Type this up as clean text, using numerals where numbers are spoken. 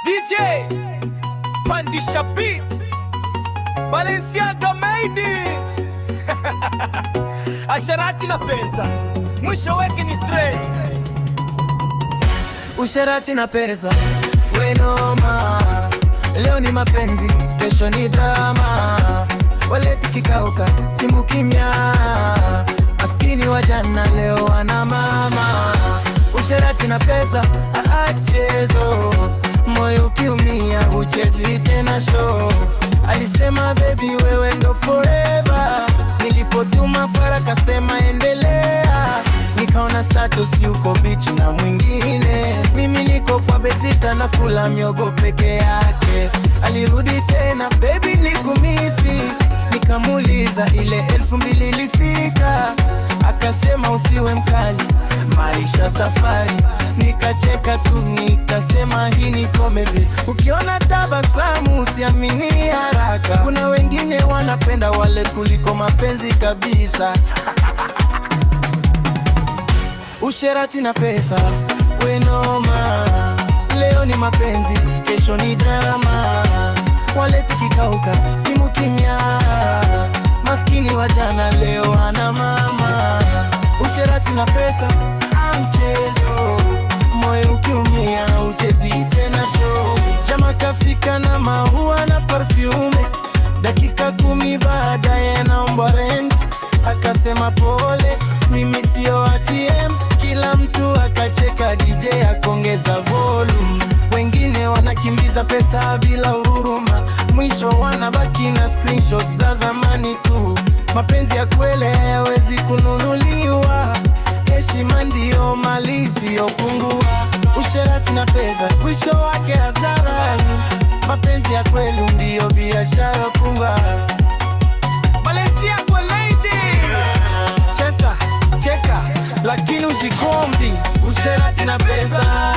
DJ Pandisha Beat Balenciaga made Asherati na pesa, mwisho wake ni stress. Usherati na pesa, we noma. Leo ni mapenzi, kesho ni drama. Waleti kikauka, simu kimya. Maskini wa jana leo wana mama. Usherati na pesa, aachezo. Moyo ukiumia, uchezi tena show. Alisema baby wewe ndo forever. Nilipotuma fara kasema endelea. Nikaona status yuko beach na mwingine. Mimi niko kwa bezita na kula miogo peke yake. Alirudi tena baby nikumisi. Nikamuuliza ile 2000 ilifika. Akasema usiwe mkali, maisha safari. Nikacheka tu nikasema hii ni comedy. Ukiona tabasamu usiamini haraka. Kuna wengine wanapenda wale kuliko mapenzi kabisa. Usherati na pesa, we noma. Leo ni mapenzi, kesho ni drama. Waleti kikauka, simu kimya. Maskini wa jana leo ana mama. Usherati na pesa, mchezo. Moyo ukiumia, uchezi tena show. Jama kafika na maua na perfume. Dakika 10 baadaye naomba rent. Akasema pole, mimi sio ATM. Kila mtu akacheka, DJ akongeza volume. Wengine wanakimbiza pesa bila huruma. Mwisho wanabaki na screenshot za zamani tu. Mapenzi ya kweli hayawezi kununuliwa. Heshima ndio mali isiyopungua. Usherati na pesa, mwisho wake hasara. Mapenzi ya kweli ndio biashara kubwa. Balenciaga lady, chesa, cheka, lakini usikombi. Usherati na pesa,